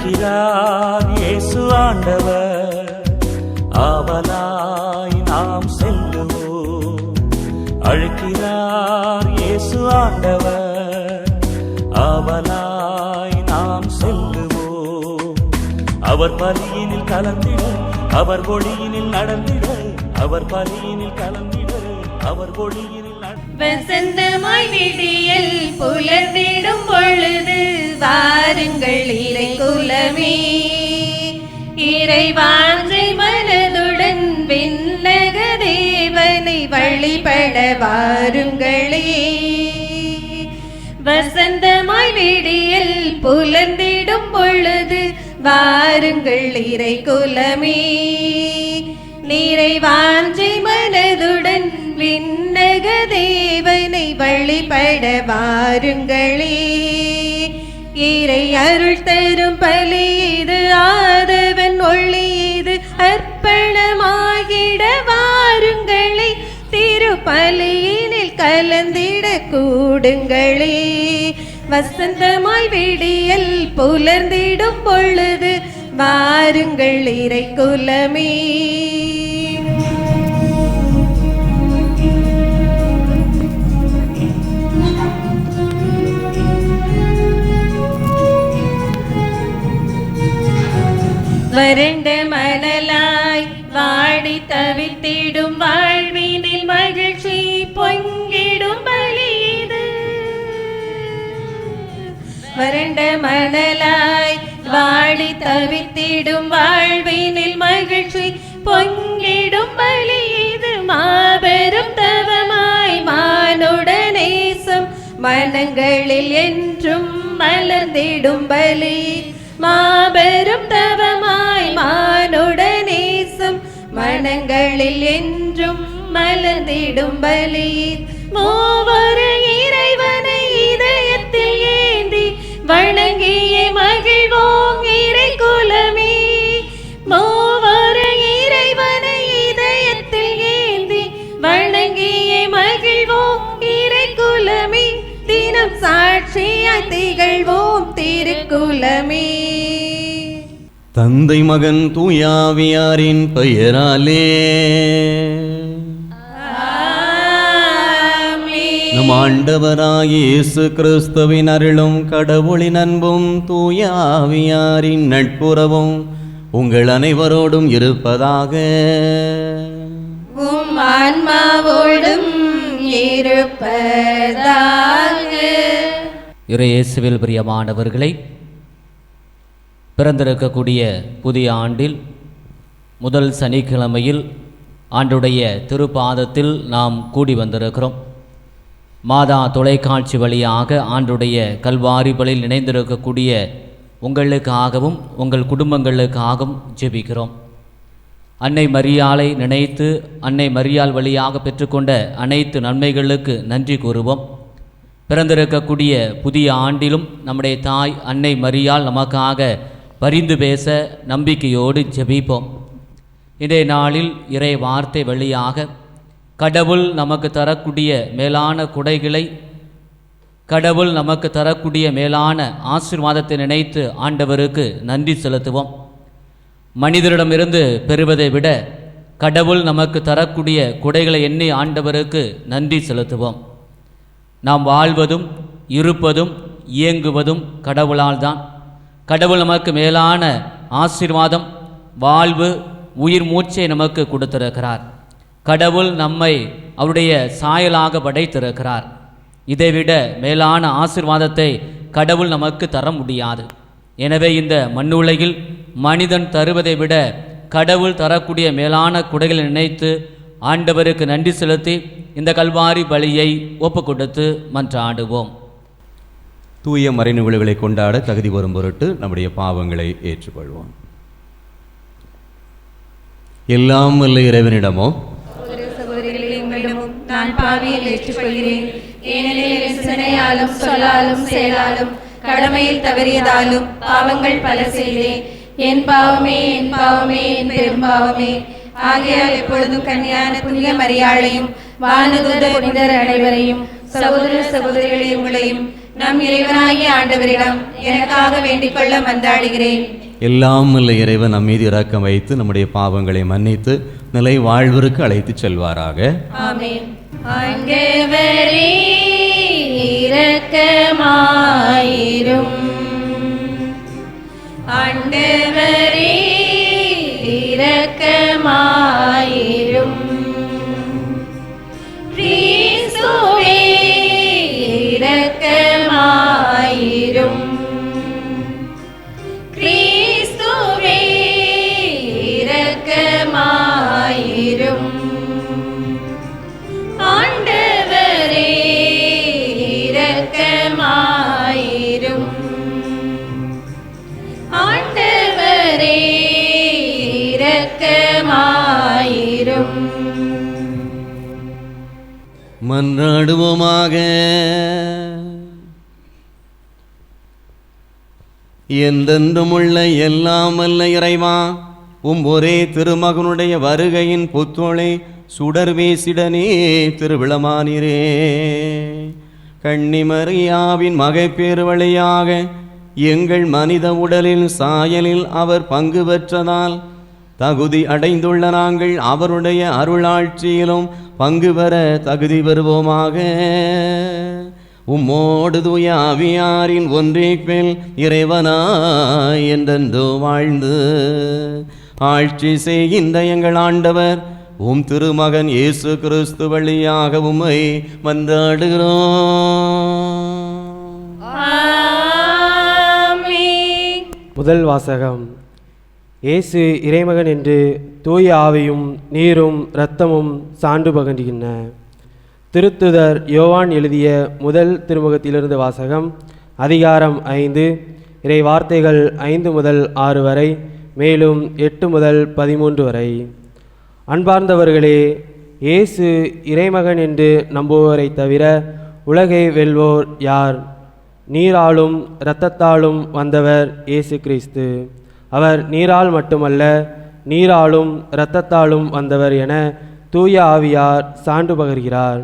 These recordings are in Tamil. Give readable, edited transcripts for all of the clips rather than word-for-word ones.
அழைக்கிறார் இயேசு ஆண்டவர், ஆவலாய் நாம் செல்லுவோம். அழைக்கிறார் இயேசு ஆண்டவர், ஆவலாய் நாம் செல்லுவோம். அவர் பலியினில் கலந்திட, அவர் ஒளியினில் நடந்திட, அவர் பலியினில் கலந்திட, அவர் ஒளியினில் வசந்தமாய் விடியல் புலர்ந்திடும் பொழுது வாருங்கள் இறை குலமே, இறைவாஞ்சை மனதுடன் விண்ணக தேவனை வழிபட வாருங்களே. வசந்தமாய் விடியல் புலர்ந்திடும் பொழுது வாருங்கள் இறை குலமே, நிறைவாஞ்சை மனதுடன் விண்ணக தேவனை வழிபட வாருங்களே. இறை அருள் தரும் பலி இது, ஆதவன் ஒளி இது, அர்ப்பணமாகிட வாருங்களே. திருப்பலியினில் கலந்திட கூடுங்களே. வசந்தமாய் விடியல் புலர்ந்திடும் பொழுது வாருங்கள் இறை குலமே. வறண்ட மணலாய் வாடி தவித்திடும் வாழ்வினில் மகிழ்ச்சி பொங்கிடும் பலி இது. வறண்ட மணலாய் வாடி தவித்திடும் வாழ்வினில் மகிழ்ச்சி பொங்கிடும் பலி இது. மாபெரும் தவமாய் மானுடநேசம் மனங்களில் என்றும் மலர்ந்திடும் பலி. மாபெரும் தவமாய் மானுடநேசம் மனங்களில் என்றும் மலர்ந்திடும் பலி. மூவொரு இறைவனை இதயத்தில் ஏந்தி வணங்கிய மகிழ்வோம் இறை குலமே. மூவொரு இறைவனை இதயத்தில் ஏந்தி வணங்கிய மகிழ்வோம் இறை குலமே. தினம் சாட்சியாய் திகழ்வோம் திருக்குலமே. தந்தை மகன் தூயாவியாரின் பெயராலே நம் ஆண்டவராகிய இயேசு கிறிஸ்துவின் அருளும் கடவுளின் அன்பும் தூயாவியாரின் நட்புறவும் உங்கள் அனைவரோடும் இருப்பதாக. உம் ஆன்மாவோடும் இருப்பதாக. இயேசுவில் பிரியமானவர்களை, பிறந்திருக்கக்கூடிய புதிய ஆண்டில் முதல் சனிக்கிழமையில் ஆண்டுடைய திருப்பாதத்தில் நாம் கூடி வந்திருக்கிறோம். மாதா தொலைக்காட்சி வழியாக ஆண்டுடைய கல்வாரிகளில் இணைந்திருக்கக்கூடிய உங்களுக்காகவும் உங்கள் குடும்பங்களுக்காகவும் ஜெபிக்கிறோம். அன்னை மரியாளை நினைத்து அன்னை மரியாள் வழியாக பெற்றுக்கொண்ட அனைத்து நன்மைகளுக்கு நன்றி கூறுவோம். பிறந்திருக்கக்கூடிய புதிய ஆண்டிலும் நம்முடைய தாய் அன்னை மரியாள் நமக்காக பரிந்து பேச நம்பிக்கையோடு ஜெபிப்போம். இன்றைய நாளில் இறை வார்த்தை வழியாக கடவுள் நமக்கு தரக்கூடிய மேலான குடைகளை, கடவுள் நமக்கு தரக்கூடிய மேலான ஆசீர்வாதத்தை நினைத்து ஆண்டவருக்கு நன்றி செலுத்துவோம். மனிதரிடமிருந்து பெறுவதை விட கடவுள் நமக்கு தரக்கூடிய குடைகளை எண்ணி ஆண்டவருக்கு நன்றி செலுத்துவோம். நாம் வாழ்வதும் இருப்பதும் இயங்குவதும் கடவுளால் தான். கடவுள் நமக்கு மேலான ஆசீர்வாதம், வாழ்வு, உயிர் மூச்சை நமக்கு கொடுத்திருக்கிறார். கடவுள் நம்மை அவருடைய சாயலாக படைத்திருக்கிறார். இதைவிட மேலான ஆசீர்வாதத்தை கடவுள் நமக்கு தர முடியாது. எனவே இந்த மண்ணுலகில் மனிதன் தருவதை விட கடவுள் தரக்கூடிய மேலான குடைகளை நினைத்து ஆண்டவருக்கு நன்றி செலுத்தி இந்த கல்வாரி பலியை ஒப்பு கொடுத்து மன்றாடுவோம். தூய மறைநிகழ்வுகளை கொண்டாட தகுதி வரும் பொருட்டு நம்முடைய பாவங்களை ஏற்றுக்கொள்வோம். எல்லாம் வல்ல இறைவனிடமோ நான் பாவியில் ஏற்றுக்கொள்கிறேன். ஏனெனில் சிந்தனையாலும் சொல்லாலும் செயலாலும் கடமையில் தவறியதாலும் பாவங்கள் பல செய்தேன். என் பாவமே, என் பாவமே, என் பெரும்பாவமே. ஆகையால் எப்பொழுதும் கன்னியான புனித மரியாளையும் வானதூதர் புனிதர் அனைவரையும் சகோதர சகோதரிகளை உங்களையும் நம் இறைவனாகிய ஆண்டவரிடம் எனக்காக வேண்டிக் கொள்ள மன்றாடுகிறேன். எல்லாம் வல்ல இறைவன் நம் மீது இரக்கம் வைத்து நம்முடைய பாவங்களை மன்னித்து நிலை வாழ்விற்கு அழைத்து செல்வாராக. ஆமென். ஆண்டவரே இரக்கமாயிரும். ஆண்டவரே இரக்கமாயிரும். கிறிஸ்துவே இரக்கமாயிரும். கிறிஸ்துவே இரக்கமாயிரும். ஆண்டவரே இரக்கமாயிரும். ஆண்டவரே இரக்கமாயிரும். மன்றாடுவோமாக. என்றென்றுமுள்ள எல்லாம் வல்ல இறைவா, ஒரே திருமகனுடைய வருகையின் புத்தொளி சுடர் வீசிடனே திருவிழமானீரே. கன்னிமரியாவின் மகைப்பேறு வழியாக எங்கள் மனித உடலின் சாயலில் அவர் பங்கு பெற்றதால் தகுதி அடைந்துள்ள நாங்கள் அவருடைய அருளாட்சியிலும் பங்கு பெற தகுதி பெறுவோமாக. உம்மோடு தூய ஆவியாரின் ஒன்றிப்பில் இறைவனாய் என்றென்றோ வாழ்ந்து ஆட்சி செய்கின்ற எங்கள் ஆண்டவர் திருமகன் இயேசு கிறிஸ்து வழியாக உம்மை மன்றாடுகிறோம். ஆமென். முதல் வாசகம். இயேசு இறைமகன் என்று தூய ஆவியும் நீரும் இரத்தமும் சான்று பகர்கின்றன. திருத்துதர் யோவான் எழுதிய முதல் திருமுகத்திலிருந்து வாசகம். அதிகாரம் 5, இறை வார்த்தைகள் 5 முதல் 6 வரை, மேலும் 8 முதல் 13 வரை. அன்பார்ந்தவர்களே, இயேசு இறைமகன் என்று நம்புவோரை தவிர உலகை வெல்வோர் யார்? நீராலும் இரத்தத்தாலும் வந்தவர் இயேசு கிறிஸ்து. அவர் நீரால் மட்டுமல்ல, நீராலும் இரத்தத்தாலும் வந்தவர் என தூய ஆவியார் சான்று பகர்கிறார்.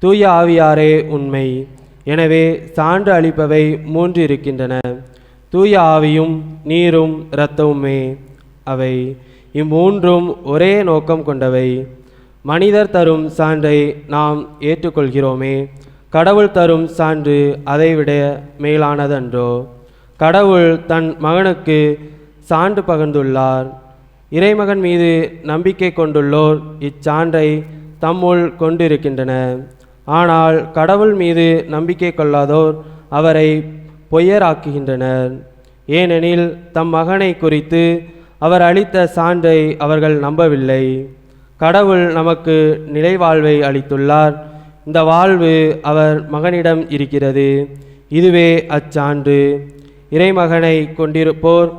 தூய ஆவியாரே உண்மை. எனவே சான்று அளிப்பவை 3 இருக்கின்றன. தூய ஆவியும் நீரும் இரத்தமுமே. அவை இம்மூன்றும் ஒரே நோக்கம் கொண்டவை. மனிதர் தரும் சான்றை நாம் ஏற்றுக்கொள்கிறோமே, கடவுள் தரும் சான்று அதைவிட மேலானதன்றோ? கடவுள் தன் மகனுக்கு சான்று பகிர்ந்துள்ளார். இறைமகன் மீது நம்பிக்கை கொண்டுள்ளோர் இச்சான்றை தம்முள் கொண்டிருக்கின்றனர். ஆனால் கடவுள் மீது நம்பிக்கை கொள்ளாதோர் அவரை பொய்யராக்குகின்றனர். ஏனெனில் தம் மகனை குறித்து அவர் அளித்த சான்றை அவர்கள் நம்பவில்லை. கடவுள் நமக்கு நிலைவாழ்வை அளித்துள்ளார். இந்த வாழ்வு அவர் மகனிடம் இருக்கிறது. இதுவே அச்சான்று. இறைமகனை கொண்டிருப்போர்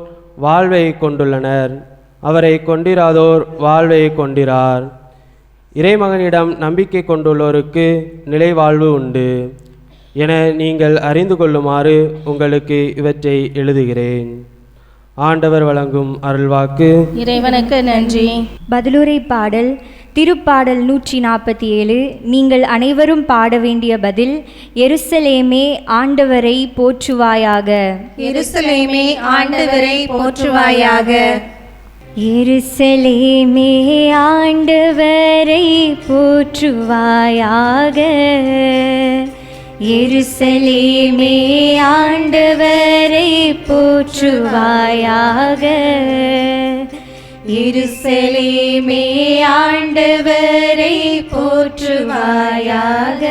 வாழ்வை கொண்டுள்ளனர். அவரை கொண்டிராதோர் வாழ்வை கொண்டிரார். இறைமகனிடம் நம்பிக்கை கொண்டுள்ளோருக்கு நிலைவாழ்வு உண்டு என நீங்கள் அறிந்து கொள்ளுமாறு உங்களுக்கு இவற்றை எழுதுகிறேன். ஆண்டவர் வழங்கும் அருள்வாக்கு. இறைவனுக்கு நன்றி. பதிலுரை பாடல். திருப்பாடல் 147. நீங்கள் அனைவரும் பாட வேண்டிய பதில். எருசலேமே ஆண்டவரை போற்றுவாயாக. எருசலேமே ஆண்டவரை போற்றுவாயாக. எருசலேமே ஆண்டவரை போற்றுவாயாக. எருசலேமே ஆண்டவரை போற்றுவாயாக. எருசலேமே ஆண்டவரை போற்றுவாயாக.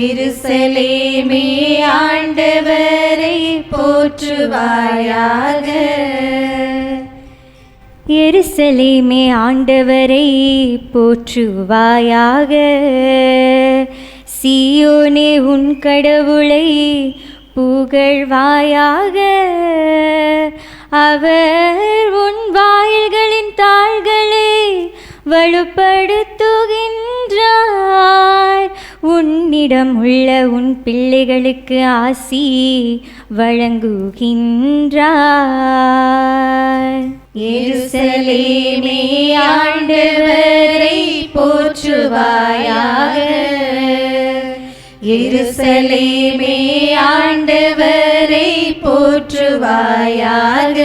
எருசலேமே ஆண்டவரை போற்றுவாயாக. எருசலேமே ஆண்டவரை போற்றுவாயாக. சீயோனே உன் கடவுளை புகழ்வாயாக. அவர் உன் வாயில்களின் தாள்களை வலுப்படுத்துகின்றார். உன்னிடம் உள்ள உன் பிள்ளைகளுக்கு ஆசி வழங்குகின்றார். எருசலேமே ஆண்டவரை போற்றுவாயாக. எருசலேமே எருசலேமே ஆண்டவரை போற்றுவாயாக.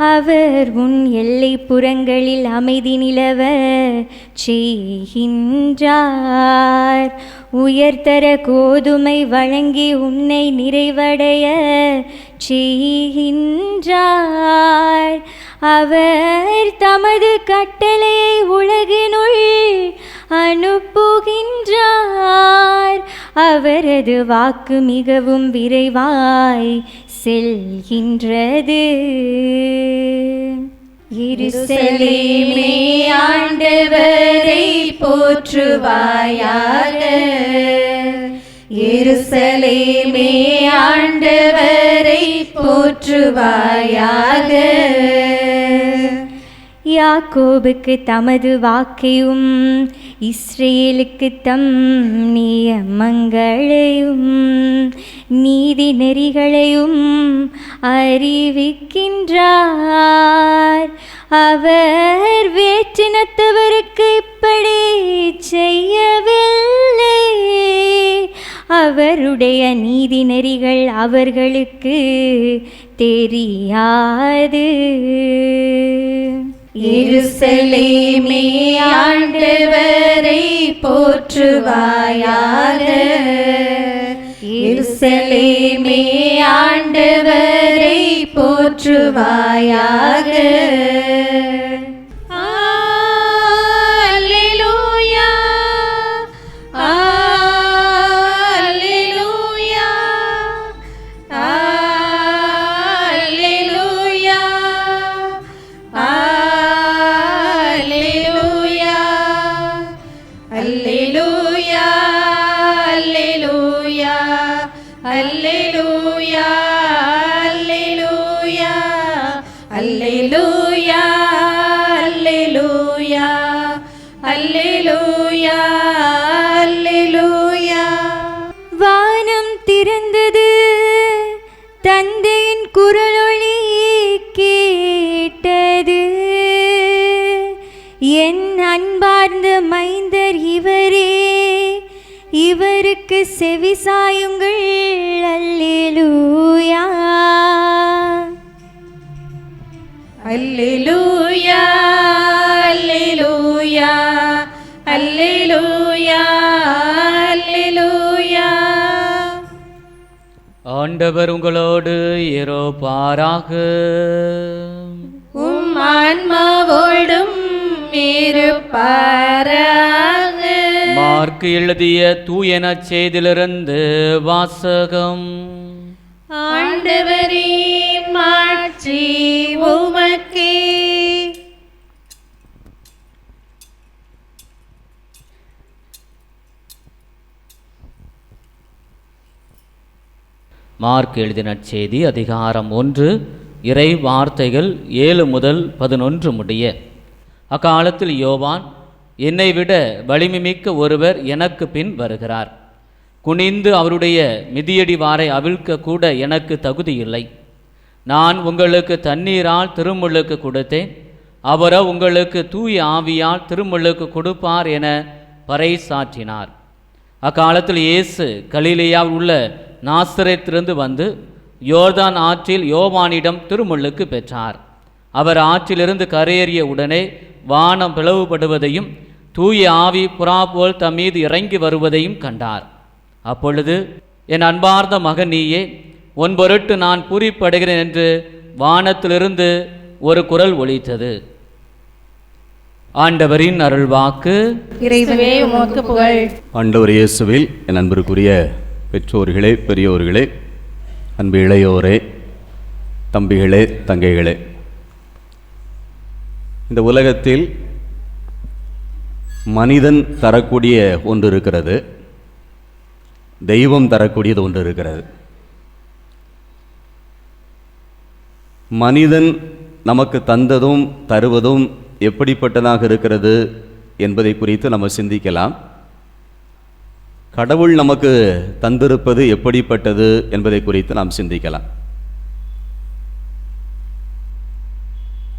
அவர் உன் எல்லை புறங்களில் அமைதி நிலவ செய்கின்றார். உயர்தர கோதுமை வழங்கி உன்னை நிறைவடைய செய்கின்றார். அவர் தமது கட்டளையை உலகினுள் அனுப்புகின்றார். அவரது வாக்கு மிகவும் விரைவாய் செல்கின்றது. எருசலேமே ஆண்டவரை போற்றுவாயாக. எருசலேமே ஆண்டவரை போற்றுவாயாக. யாக்கோபுக்கு தமது வாக்கையும் இஸ்ரேலுக்கு தம் நியமங்களையும் நீதி நெறிகளையும் அறிவிக்கின்றார். அவர் வேற்றினத்தவருக்கு இப்படி செய்யவில்லை. அவருடைய நீதி நெறிகள் அவர்களுக்கு தெரியாது. எருசலேமே ஆண்டவரை போற்றுவாயாக. எருசலேமே ஆண்டவரை போற்றுவாயாக. அல்லேலூயா, அல்லேலூயா, அல்லேலூயா, அல்லேலூயா, அல்லேலூயா, அல்லேலூயா, அல்லேலூயா, அல்லேலூயா, அல்லேலூயா, அல்லேலூயா. வானம் திறந்தது, தந்தையின் குரலொளி கேட்டது. என் அன்பார்ந்த மைந்தர் இவரே, இவருக்கு செவிசாயுங்கள். அல்லேலூயா, அல்லேலூயா, அல்லேலூயா, அல்லேலூயா, அல்லேலூயா. ஆண்டவர் உங்களோடு இருப்பாராக. உம் ஆன்மாவோடும் இருப்பாராக. மார்க்கு எழுதிய தூய நற்செய்தியிலிருந்து வாசகம். ஆண்டவரே, மாட்சி உமக்கே. மார்க் எழுதிய நற்செய்தி அதிகாரம் 1, இறை வார்த்தைகள் 7 முதல் 11 முடிய. அக்காலத்தில் யோவான், என்னை விட வலிமைமிக்க ஒருவர் எனக்கு பின் வருகிறார். குனிந்து அவருடைய மிதியடி வாரை அவிழ்க்க கூட எனக்கு தகுதியில்லை. நான் உங்களுக்கு தண்ணீரால் திருமுழுக்கு கொடுத்தேன், அவரோ உங்களுக்கு தூய ஆவியால் திருமுழுக்கு கொடுப்பார் என பறைசாற்றினார். அக்காலத்தில் இயேசு கலிலேயாவில் உள்ள நாசரேத்திலிருந்து வந்து யோர்தான் ஆற்றில் யோவானிடம் திருமுழுக்கு பெற்றார். அவர் ஆற்றிலிருந்து கரையேறிய உடனே வானம் பிளவுபடுவதையும் தூய ஆவி புறா போல் தம் மீது இறங்கி வருவதையும் கண்டார். அப்பொழுது, என் அன்பார்ந்த மகன் நீயே, உன் பொருட்டு நான் பூரிப்படைகிறேன் என்று வானத்திலிருந்து ஒரு குரல் ஒலித்தது. ஆண்டவரின் அருள்வாக்கு. இறைவனே உமக்கு புகழ். ஆண்டவர் இயேசுவில் என் அன்பிற்குரிய பெற்றோர்களே, பெரியோர்களே, அன்பு இளையோரே, தம்பிகளே, தங்கைகளே, இந்த உலகத்தில் மனிதன் தரக்கூடிய ஒன்று இருக்கிறது, தெய்வம் தரக்கூடியது ஒன்று இருக்கிறது. மனிதன் நமக்கு தந்ததும் தருவதும் எப்படிப்பட்டதாக இருக்கிறது என்பதை குறித்து நம்ம சிந்திக்கலாம். கடவுள் நமக்கு தந்திருப்பது எப்படிப்பட்டது என்பதை குறித்து நாம் சிந்திக்கலாம்.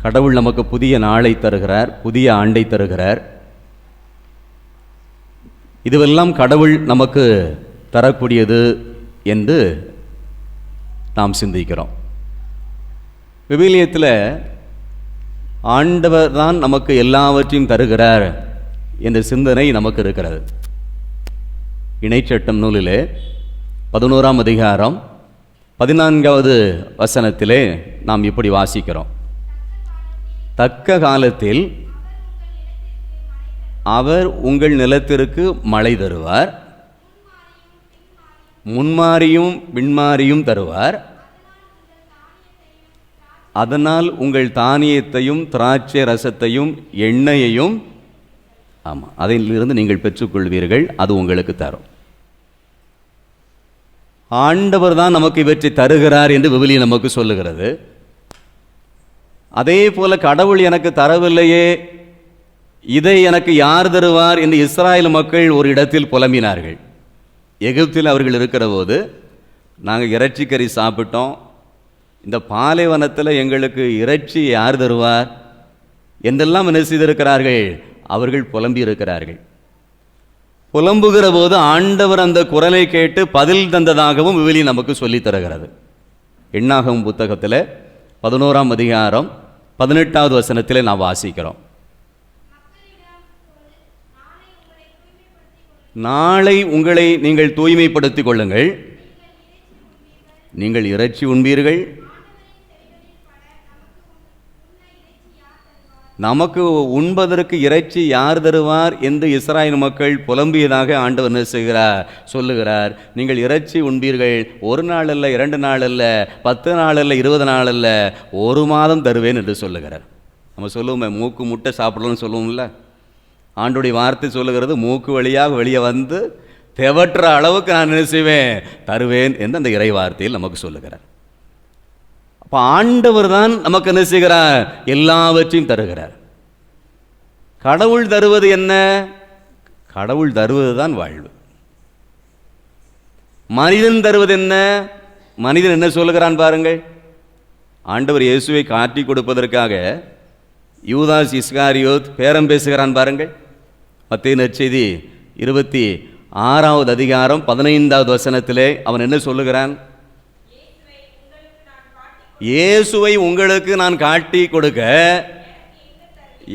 கடவுள் நமக்கு புதிய நாளை தருகிறார், புதிய ஆண்டை தருகிறார். இதுவெல்லாம் கடவுள் நமக்கு தரக்கூடியது என்று நாம் சிந்திக்கிறோம். விவிலியத்தில் ஆண்டவர் தான் நமக்கு எல்லாவற்றையும் தருகிறார் என்ற சிந்தனை நமக்கு இருக்கிறது. இணைச்சட்டம் நூலிலே 11ஆம் அதிகாரம் 14வது வசனத்திலே நாம் இப்படி வாசிக்கிறோம். தக்க காலத்தில் அவர் உங்கள் நிலத்திற்கு மழை தருவார், முன்மாரியும் பின்மாரியும் தருவார், அதனால் உங்கள் தானியத்தையும் திராட்சை ரசத்தையும் எண்ணெயையும் அதிலிருந்து நீங்கள் பெற்றுக்கொள்வீர்கள், அது உங்களுக்கு தரும். ஆண்டவர் தான் நமக்கு இவற்றை தருகிறார் என்று விவிலியம் நமக்கு சொல்லுகிறது. அதே போல கடவுள் எனக்கு தரவில்லையே, இதை எனக்கு யார் தருவார் என்று இஸ்ராயல் மக்கள் ஒரு இடத்தில் புலம்பினார்கள். எகிப்தில் அவர்கள் இருக்கிற போது நாங்கள் இறைச்சிக்கறி சாப்பிட்டோம், இந்த பாலைவனத்தில் எங்களுக்கு இறைச்சி யார் தருவார் என்றெல்லாம் என்ன செய்திருக்கிறார்கள், அவர்கள் புலம்பி இருக்கிறார்கள். புலம்புகிற போது ஆண்டவர் அந்த குரலை கேட்டு பதில் தந்ததாகவும் விவிலியம் நமக்கு சொல்லித் தருகிறது. எண்ணாகமம் புத்தகத்தில் 11ஆம் அதிகாரம் 18வது வசனத்திலே நாம் வாசிக்கிறோம். நாளை உங்களை நீங்கள் தூய்மைப்படுத்திக் கொள்ளுங்கள், நீங்கள் இறைச்சி உண்பீர்கள், நமக்கு உண்பதற்கு இறைச்சி யார் தருவார் என்று இஸ்ராயல் மக்கள் புலம்பியதாக ஆண்டவர் என்ன செய்கிறார், சொல்லுகிறார். நீங்கள் இறைச்சி உண்பீர்கள், ஒரு நாள் அல்ல, 2 நாள் அல்ல, 10 நாள் அல்ல, 20 நாள் அல்ல, 1 மாதம் தருவேன் என்று சொல்லுகிறார். நம்ம சொல்லுவோமே, மூக்கு முட்டை சாப்பிடலாம்னு சொல்லுவோம்ல, ஆண்டுடைய வார்த்தை சொல்லுகிறது, மூக்கு வழியாக வெளியே வந்து தெவற்ற அளவுக்கு நான் என்ன செய்வேன், தருவேன் என்று அந்த இறை வார்த்தையில் நமக்கு சொல்லுகிறார். அப்போ ஆண்டவர் தான் நமக்கு என்ன செய்கிறார், எல்லாவற்றையும் தருகிறார். கடவுள் தருவது என்ன, கடவுள் தருவது தான் வாழ்வு. மனிதன் தருவது என்ன, மனிதன் என்ன சொல்லுகிறான் பாருங்கள். ஆண்டவர் இயேசுவை காட்டி கொடுப்பதற்காக யூதாஸ் இஸ்காரியோத் பேரம் பேசுகிறான் பாருங்கள். மத்தேயு நற்செய்தி 26வது அதிகாரம் 15வது வசனத்திலே அவன் என்ன சொல்லுகிறான், இயேசுவை உங்களுக்கு நான் காட்டி கொடுக்க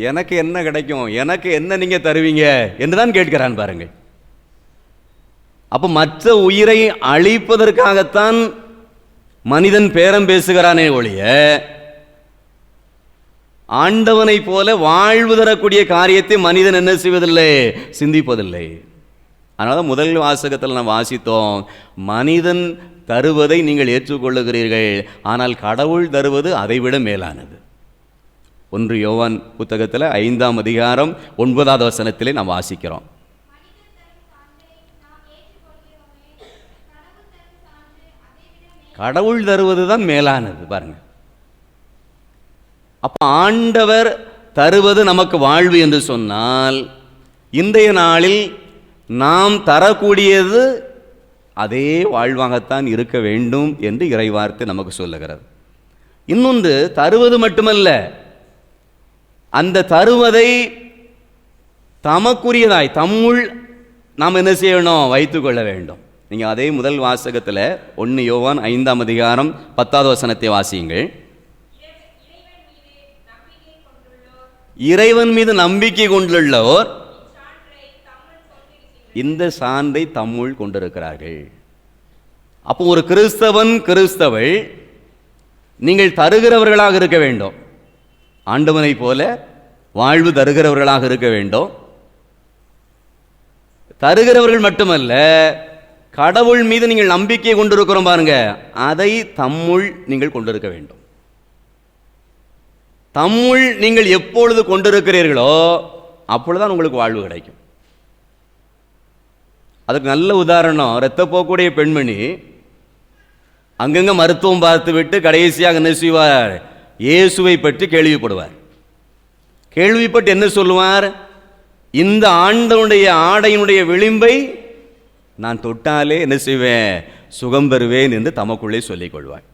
எனக்கு என்ன கிடைக்கும், எனக்கு என்ன நீங்க தருவீங்க என்றுதான் கேட்கிறான் பாருங்கள். அப்ப மற்ற உயிரை அழிப்பதற்காகத்தான் மனிதன் பேரம் பேசுகிறானே ஒழிய ஆண்டவனை போல வாழ்வு தரக்கூடிய காரியத்தை மனிதன் என்ன செய்வதில்லை, சிந்திப்பதில்லை. அதனால முதல் வாசகத்தில் நாம் வாசித்தோம், மனிதன் தருவதை நீங்கள் ஏற்றுக்கொள்ளுகிறீர்கள், ஆனால் கடவுள் தருவது அதைவிட மேலானது. 1 யோவான் புத்தகத்தில் 5ஆம் அதிகாரம் 9வது வசனத்திலே நாம் வாசிக்கிறோம். கடவுள் தருவது தான் மேலானது பாருங்க. அப்ப ஆண்டவர் தருவது நமக்கு வாழ்வு என்று சொன்னால், இன்றைய நாளில் நாம் தரக்கூடியது அதே வாழ்வாகத்தான் இருக்க வேண்டும் என்று இறைவார்த்தை நமக்கு சொல்லுகிறது. இன்னொன்று, தருவது மட்டுமல்ல, அந்த தருவதை தமக்குரியதாய் தம்முள் நாம் என்ன செய்யணும், வைத்துக் கொள்ள வேண்டும். நீங்கள் அதே முதல் வாசகத்தில் 1 யோவான் 5ஆம் அதிகாரம் 10வது வசனத்தை வாசியுங்கள். இறைவன் மீது நம்பிக்கை கொண்டுள்ளோர் இந்த சான்றை தம்முள் கொண்டிருக்கிறார்கள். அப்போ ஒரு கிறிஸ்தவன் கிறிஸ்தவள் நீங்கள் தருகிறவர்களாக இருக்க வேண்டும், ஆண்டவனை போல வாழ்வு தருகிறவர்களாக இருக்க வேண்டும். தருகிறவர்கள் மட்டுமல்ல, கடவுள் மீது நீங்கள் நம்பிக்கை கொண்டிருக்கிறோம் பாருங்க, அதை தம்முள் நீங்கள் கொண்டிருக்க வேண்டும். தம்முள் நீங்கள் எப்பொழுது கொண்டிருக்கிறீர்களோ அப்பொழுதுதான் உங்களுக்கு வாழ்வு கிடைக்கும். அதுக்கு நல்ல உதாரணம், இரத்தப்போக்குடைய பெண்மணி அங்கங்க மருத்துவம் பார்த்து விட்டு கடைசியாக என்ன செய்வார், இயேசுவை பற்றி கேள்விப்படுவார். கேள்விப்பட்டு என்ன சொல்லுவார், இந்த ஆண்டவனுடைய ஆடையினுடைய விளிம்பை நான் தொட்டாலே என்ன செய்வேன், சுகம் பெறுவேன் என்று தமக்குள்ளே சொல்லிக் கொள்வார்.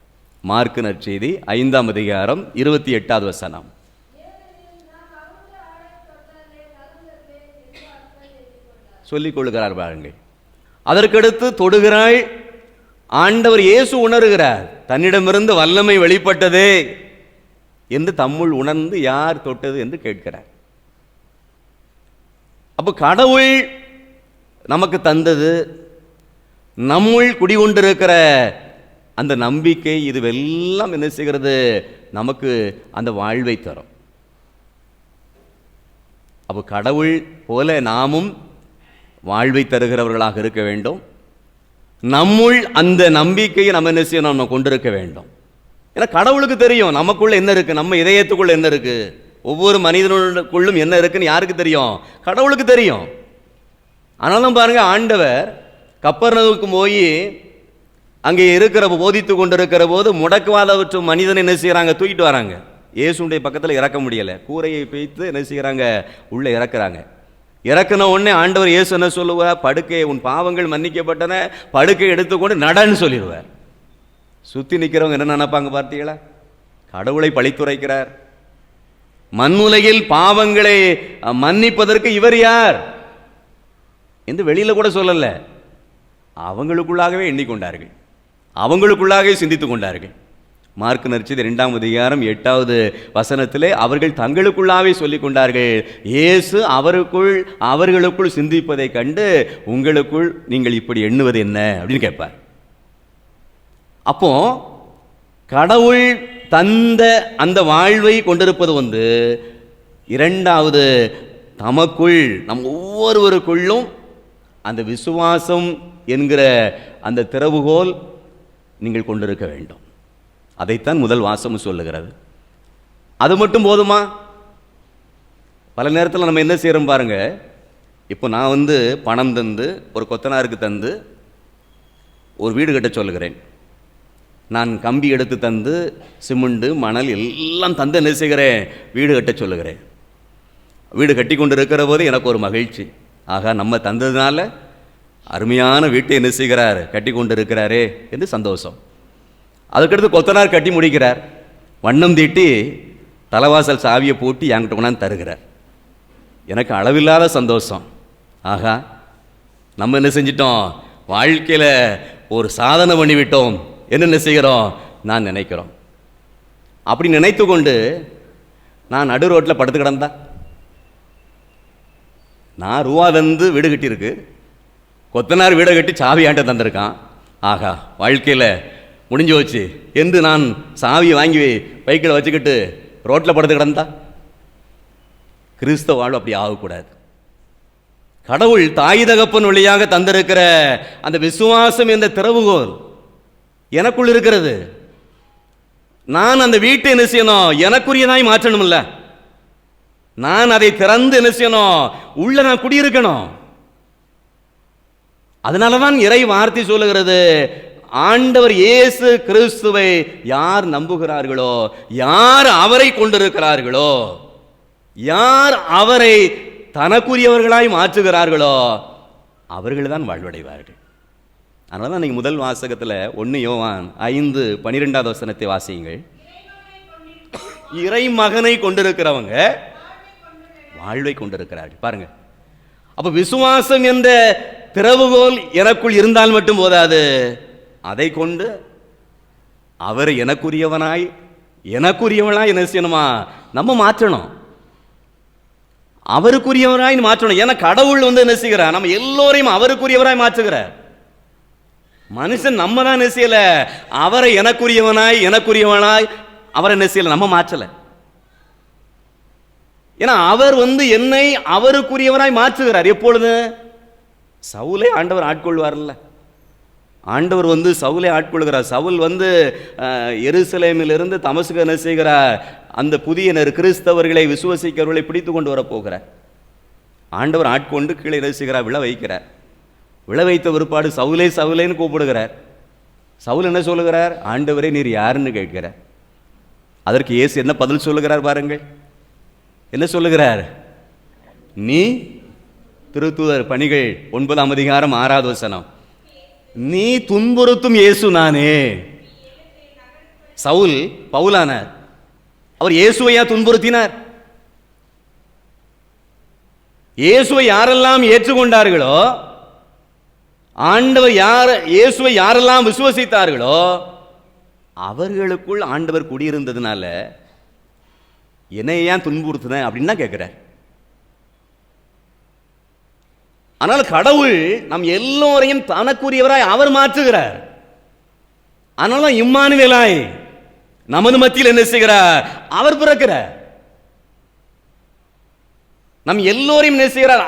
மார்க்கு நற்செய்தி 5ஆம் அதிகாரம் 28வது வசனம். சொல்லிக் கொள்கிறார் பாருங்கள். அதற்கடுத்து தொடுகிறாள். ஆண்டவர் இயேசு உணர்கிறார், தன்னிடமிருந்து வல்லமை வெளிப்பட்டதே என்று தம்முள் உணர்ந்து யார் தொட்டது என்று கேட்கிறார். அப்போ கடவுள் நமக்கு தந்தது, நம்முள் குடிகொண்டிருக்கிற அந்த நம்பிக்கை, இதுவெல்லாம் என்ன செய்கிறது? நமக்கு அந்த வாழ்வை தரும். அப்போ கடவுள் போல நாமும் வாழ்வை தருகிறவர்களாக இருக்க வேண்டும். நம்முள் அந்த நம்பிக்கையை நம்ம என்ன செய்யணும்? நம்ம கொண்டிருக்க வேண்டும். ஏன்னா கடவுளுக்கு தெரியும் நமக்குள்ள என்ன இருக்கு, நம்ம இதயத்துக்குள்ள என்ன இருக்கு, ஒவ்வொரு மனிதனுக்குள்ளும் என்ன இருக்குன்னு யாருக்கு தெரியும்? கடவுளுக்கு தெரியும். ஆனாலும் பாருங்க, ஆண்டவர் கப்பர்நகூமுக்கு போய் அங்கே இருக்கிற போதித்து கொண்டிருக்கிற போது முடக்குவாதவற்ற மனிதன் என்ன செய்யறாங்க? தூக்கிட்டு வராங்க. இயேசுடைய பக்கத்தில் இறக்க முடியல, கூரையை பேய்த்து என்ன செய்யறாங்க? உள்ள இறக்குறாங்க. இறக்குன உடனே ஆண்டவர் இயேசு என்ன சொல்லுவார்? படுக்கை, உன் பாவங்கள் மன்னிக்கப்பட்டன, படுக்கை எடுத்துக்கொண்டு நடன்னு சொல்லிடுவார். சுத்தி நிற்கிறவங்க என்ன நினைப்பாங்க பார்த்தீங்களா? கடவுளை பழித்துரைக்கிறார். மண்ணுலகில் பாவங்களை மன்னிப்பதற்கு இவர் யார் என்று வெளியில கூட சொல்லல, அவங்களுக்குள்ளாகவே எண்ணிக்கொண்டார்கள், அவங்களுக்குள்ளாகவே சிந்தித்துக் கொண்டார்கள். மார்க் நற்செய்தி 2ஆம் அதிகாரம் 8வது வசனத்திலே அவர்கள் தங்களுக்குள்ளாவே சொல்லிக் கொண்டார்கள், இயேசு அவர்களுக்குள் சிந்திப்பதை கண்டு உங்களுக்குள் நீங்கள் இப்படி எண்ணுவது என்ன அப்படின்னு கேட்பார். அப்போ கடவுள் தந்த அந்த வாழ்வை கொண்டிருப்பது இரண்டாவது, தமக்குள் நம் ஒவ்வொருவருக்குள்ளும் அந்த விசுவாசம் என்கிற அந்த திறவுகோல் நீங்கள் கொண்டிருக்க வேண்டும். அதைத்தான் முதல் வாசகம் சொல்லுகிறது. அது மட்டும் போதுமா? பல நேரத்தில் நம்ம என்ன செய்யறோம் பாருங்க. இப்போ நான் பணம் தந்து ஒரு கொத்தனாருக்கு தந்து ஒரு வீடு கட்ட சொல்லுகிறேன். நான் கம்பி எடுத்து தந்து சிமெண்ட் மணல் எல்லாம் தந்து என்ன செய்கிறேன்? வீடு கட்ட சொல்லுகிறேன். வீடு கட்டி கொண்டு இருக்கிற போது எனக்கு ஒரு மகிழ்ச்சி. ஆகா, நம்ம தந்ததுனால அருமையான வீட்டை என்ன செய்கிறார்? கட்டி கொண்டு இருக்கிறாரே என்று சந்தோஷம். அதுக்கடுத்து கொத்தனார் கட்டி முடிக்கிறார், வண்ணம் தீட்டி தலைவாசல் சாவியை போட்டு என்கிட்ட கொண்டாந்து தருகிறார். எனக்கு அளவில்லாத சந்தோஷம். ஆகா, நம்ம என்ன செஞ்சிட்டோம்? வாழ்க்கையில் ஒரு சாதனை பண்ணிவிட்டோம் என்ன செய்கிறோம்? நான் நினைக்கிறோம். அப்படி நினைத்து கொண்டு நான் நடு ரோட்டில் படுத்து கிடந்தா, நான் ரூபா தந்து வீடு கட்டியிருக்கு, கொத்தனார் வீடை கட்டி சாவி ஆண்ட தந்திருக்கான், ஆகா வாழ்க்கையில் முடிஞ்சு வச்சு என்று நான் சாவியை வாங்கி பைக்கில் வச்சுக்கிட்டு ரோட்டில் படுத்து கிடந்தா, கிறிஸ்தவ வாழ்வு அப்படி ஆகக்கூடாது. கடவுள் தாய் தகப்பன் வழியாக தந்திருக்கிற அந்த விசுவாசம் என்ற திறவுகோல் எனக்குள் இருக்கிறது. நான் அந்த வீட்டை என்ன செய்யணும்? எனக்குரியதாய் மாற்றணும். இல்ல, நான் அதை திறந்து என்ன செய்யணும்? உள்ள நான் குடியிருக்கணும். அதனாலதான் இறை வார்த்தை சொல்லுகிறது, ஆண்டவர் இயேசு கிறிஸ்துவை யார் நம்புகிறார்களோ, யார் அவரை கொண்டிருக்கிறார்களோ, யார் அவரை தனக்குரியவர்களாய் மாற்றுகிறார்களோ அவர்கள் தான் வாழ்வடைவார்கள். அதனால தான் நீங்கள் முதல் வாசகத்தில் 1 யோவான் 5:12 வசனத்தை வாசியுங்கள். இறை மகனை கொண்டிருக்கிறவங்க வாழ்வை கொண்டிருக்கிறார்கள். பாருங்க, அப்ப விசுவாசம் என்ற திறவுகோல் எனக்குள் இருந்தால் மட்டும் போதாது, அதை கொண்டு அவர் எனக்குரியவனாய் என்ன செய்யணுமா? நம்ம மாற்றணும், அவருக்குரியவராய் மாற்றணும். ஏன்னா கடவுள் என்ன செய்கிறார்? நம்ம எல்லோரையும் அவருக்குரியவராய் மாற்றுகிறார். மனுஷன் நம்ம தான் என்ன செய்யல, அவரை எனக்குரியவனாய் அவரை என்ன செய்யல, நம்ம மாற்றல. ஏன்னா அவர் என்னை அவருக்குரியவராய் மாற்றுகிறார். எப்பொழுது? சவுலை ஆண்டவர் ஆட்கொள்வார்ல, ஆண்டவர் சவுலை ஆட்கொள்கிறார். சவுல் எருசலேமிலிருந்து தமஸ்கு என்ன செய்கிறார்? அந்த புதிய கிறிஸ்தவர்களை விசுவசிக்கிறவர்களை பிடித்து கொண்டு வர போகிறார். ஆண்டவர் ஆட்கொண்டு கீழே என்ன செய்கிறார்? விழ வைக்கிறார். விழ வைத்த பிற்பாடு சவுலே சவுலேன்னு கூப்பிடுகிறார். சவுல் என்ன சொல்லுகிறார்? ஆண்டவரே நீர் யாருன்னு கேட்கிறார். அதற்கு இயேசு என்ன பதில் சொல்லுகிறார் பாருங்கள். என்ன சொல்லுகிறார்? நீ திருத்தூதர் பணிகள் 9ஆம் அதிகாரம் 6வது வசனம், நீ துன்புறுத்தும் இயேசு நானே. சவுல் பவுலானார், அவர் இயேசுவையா துன்புறுத்தினார்? இயேசுவை யாரெல்லாம் ஏற்றுக்கொண்டார்களோ, ஆண்டவர் இயேசுவை யாரெல்லாம் விசுவசித்தார்களோ அவர்களுக்குள் ஆண்டவர் குடியிருந்ததுனால என்னை ஏன் துன்புறுத்துன அப்படின்னு தான் கேட்கிறார். ஆனால் கடவுள் நம் எல்லோரையும் தனக்குரியவராய் அவர் மாற்றுகிறார். அதனால இம்மானுவேலாய் நமது மத்தியில் என்ன செய்கிறார்? அவர் பிறக்கிறார். நம் எல்லோரையும் என்ன செய்கிறார்?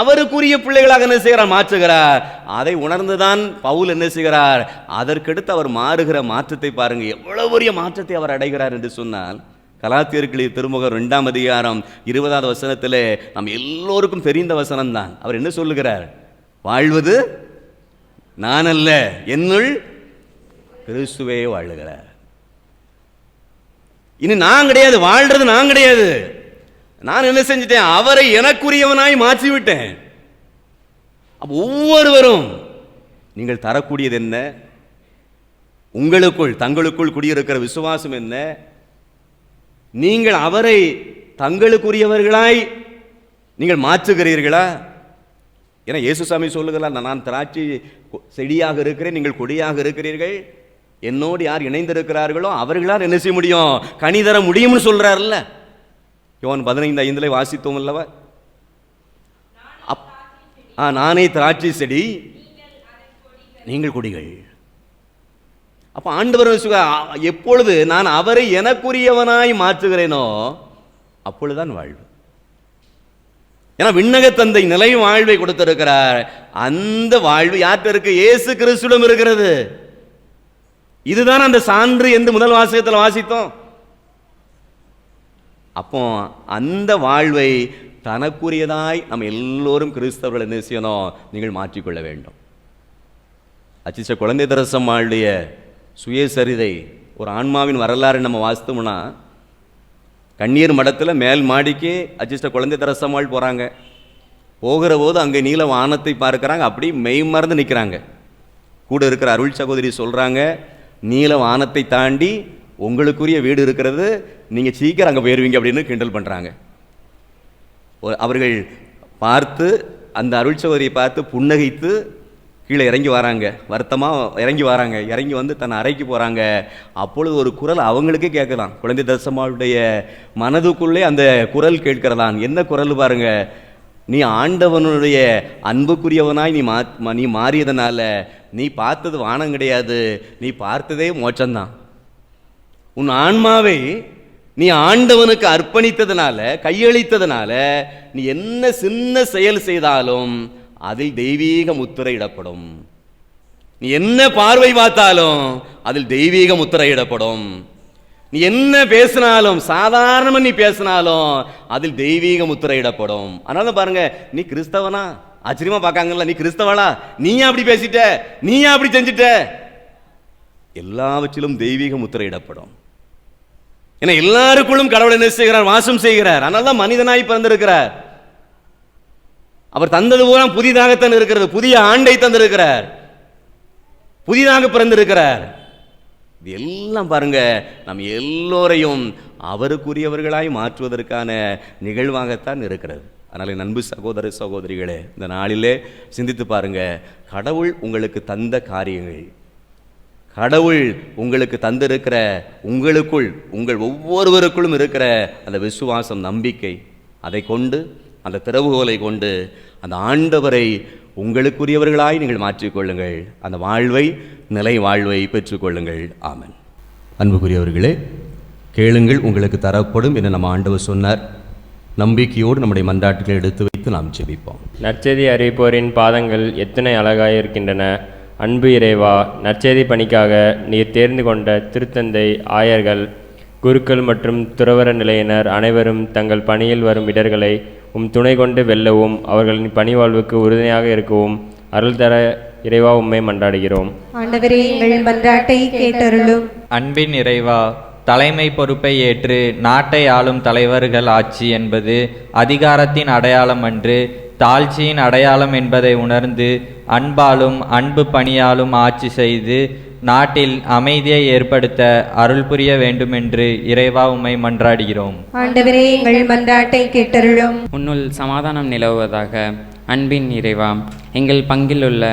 அவருக்குரிய பிள்ளைகளாக என்ன செய்கிறார்? மாற்றுகிறார். அதை உணர்ந்துதான் பவுல் என்ன செய்கிறார்? அதற்கடுத்து அவர் மாறுகிற மாற்றத்தை பாருங்க, எவ்வளவு பெரிய மாற்றத்தை அவர் அடைகிறார் என்று சொன்னால், கலாத்தியர்களே திருமுகம் 2ஆம் அதிகாரம் 20வது வசனத்திலே நம் எல்லோருக்கும் தெரிந்த வசனம் தான். அவர் என்ன சொல்லுகிறார்? வாழ்வது நான் அல்ல, என்னுள் கிறிஸ்துவே வாழுகிறார். இனி நான் கிடையாது, வாழ்றது நான் கிடையாது. நான் என்ன செஞ்சிட்டேன்? அவரை எனக்குரியவனாய் மாற்றிவிட்டேன். அப்போ ஒவ்வொருவரும் நீங்கள் தரக்கூடியது என்ன? உங்களுக்குள் தங்களுக்குள் குடியிருக்கிற விசுவாசம் என்ன? நீங்கள் அவரை தங்களுக்குரியவர்களாய் நீங்கள் மாற்றுகிறீர்களா? ஏன்னா இயேசுசாமி சொல்லுகிறார், நான் திராட்சை செடியாக இருக்கிறேன், நீங்கள் கொடியாக இருக்கிறீர்கள். என்னோடு யார் இணைந்திருக்கிறார்களோ அவர்களால் என்ன செய்ய முடியும்? கனி தர முடியும்னு சொல்றாருல்ல. யோவான் 15:5 வாசித்தோம் அல்லவா? நானே திராட்சை செடி, நீங்கள் கொடிகள். அப்ப ஆண்டவர் எப்பொழுது நான் அவரை எனக்குரியவனாய் மாற்றுகிறேனோ அப்பொழுதுதான் வாழ்வு. ஏன்னா விண்ணக தந்தை நிலை வாழ்வை கொடுத்திருக்கிறார். அந்த வாழ்வு யார்கிட்ட இருக்கு? இயேசு கிறிஸ்துவிடம் இருக்கிறது. இதுதான் அந்த சான்று என்று முதல் வாசகத்தில் வாசித்தோம். அப்போ அந்த வாழ்வை தனக்குரியதாய் நம்ம எல்லோரும் கிறிஸ்தவர்கள் என்ன செய்யணும்? நீங்கள் மாற்றிக்கொள்ள வேண்டும். அச்சிச்ச குழந்தை தெரசம்மாளுடைய சுயசரிதை, ஒரு ஆன்மாவின் வரலாறு நம்ம வாசித்தோம்னா, கண்ணீர் மடத்தில் மேல் மாடிக்கு அச்சிஷ்ட குழந்தை தெரசம்மாள் போகிறாங்க. போகிற போது அங்கே நீல வானத்தை பார்க்குறாங்க. அப்படி மெய் மறந்து நிற்கிறாங்க. கூட இருக்கிற அருள் சகோதரி சொல்கிறாங்க, நீல வானத்தை தாண்டி உங்களுக்குரிய வீடு இருக்கிறது, நீங்கள் சீக்கிரம் அங்கே போயிடுவீங்க அப்படின்னு கிண்டல் பண்ணுறாங்க. அவர்கள் பார்த்து அந்த அருள் சகோதரியை பார்த்து புன்னகைத்து கீழே இறங்கி வராங்க. வருத்தமாக இறங்கி வராங்க. இறங்கி வந்து தன் அறைக்கு போகிறாங்க. அப்பொழுது ஒரு குரல் அவங்களுக்கே கேட்கலாம். குழந்தை தரிசம்மாளுடைய மனதுக்குள்ளே அந்த குரல் கேட்கிறதான். என்ன குரல் பாருங்க, நீ ஆண்டவனுடைய அன்புக்குரியவனாய் நீ மாறியதனால நீ பார்த்தது வானம் கிடையாது, நீ பார்த்ததே மோட்சம்தான். உன் ஆன்மாவை நீ ஆண்டவனுக்கு அர்ப்பணித்ததுனால, கையளித்ததுனால நீ என்ன சின்ன செயல் செய்தாலும் அதில் தெய்வீக முத்திரையிடப்படும். நீ என்ன பார்வை பார்த்தாலும் அதில் தெய்வீக முத்திரையிடப்படும். நீ என்ன பேசினாலும், சாதாரண நீ பேசினாலும் அதில் தெய்வீக முத்திரையிடப்படும். அதனால பாருங்க, நீ கிறிஸ்தவனா? ஆச்சரியமா பார்க்காங்கல்ல, நீ கிறிஸ்தவளா? நீயா அப்படி பேசிட்ட, நீயா அப்படி செஞ்சிட்ட? எல்லாவற்றிலும் தெய்வீக முத்திரையிடப்படும். ஏன்னா எல்லாருக்குள்ளும் கடவுள் என்ன செய்கிறார்? வாசம் செய்கிறார். அதனால தான் மனிதனாய் பிறந்திருக்கிறார். அவர் தந்தது பூரா புதிதாகத்தான் இருக்கிறது. புதிய ஆண்டை தந்திருக்கிறார், புதிதாக பிறந்திருக்கிறார். இது எல்லாம் பாருங்க, நம் எல்லோரையும் அவருக்குரியவர்களாய் மாற்றுவதற்கான நிகழ்வாகத்தான் இருக்கிறது. அதனால நண்பு சகோதர சகோதரிகளே, இந்த நாளிலே சிந்தித்து பாருங்க, கடவுள் உங்களுக்கு தந்த காரியங்கள், கடவுள் உங்களுக்கு தந்திருக்கிற, உங்களுக்குள் உங்கள் ஒவ்வொருவருக்குள்ளும் இருக்கிற அந்த விசுவாசம், நம்பிக்கை, அதை கொண்டு, அந்த திறவுகோலை கொண்டு அந்த ஆண்டவரை உங்களுக்குரியவர்களாய் நீங்கள் மாற்றிக்கொள்ளுங்கள். அந்த வாழ்வை, நிலை வாழ்வை பெற்றுக்கொள்ளுங்கள். ஆமென். அன்புக்குரியவர்களே, கேளுங்கள் உங்களுக்கு தரப்படும் என்று நம்ம ஆண்டவர் சொன்னார். நம்பிக்கையோடு நம்முடைய மன்றாட்டுகளை எடுத்து வைத்து நாம் ஜெபிப்போம். நற்செய்தி அறிவிப்போரின் பாதங்கள் எத்தனை அழகாக இருக்கின்றன. அன்பு இறைவா, நற்செய்தி பணிக்காக நீர் தேர்ந்து கொண்ட திருத்தந்தை, ஆயர்கள், குருக்கள் மற்றும் துறவர நிலையினர் அனைவரும் தங்கள் பணியில் வரும் இடர்களை துணை கொண்டு வெல்லவும், அவர்களின் பணி வாழ்வுக்கு உறுதுணையாக இருக்கவும் அருள் தர இறைவா உம்மை மன்றாடுகிறோம். ஆண்டவரே, எங்கள் மன்றாட்டை கேட்டருளும். அன்பின் இறைவா, தலைமை பொறுப்பை ஏற்று நாட்டை ஆளும் தலைவர்கள் ஆட்சி என்பது அதிகாரத்தின் அடையாளம் அன்று, தாழ்ச்சியின் அடையாளம் என்பதை உணர்ந்து அன்பாலும் அன்பு பணியாலும் ஆட்சி செய்து நாட்டில் அமைதியை ஏற்படுத்த அருள் புரிய வேண்டுமென்று இறைவா உம்மை மன்றாடுகிறோம். ஆண்டவரே, எங்கள் மன்றாட்டை கேட்டருளும். உன்னுள் சமாதானம் நிலவுவதாக. அன்பின் இறைவா, எங்கள் பங்கில் உள்ள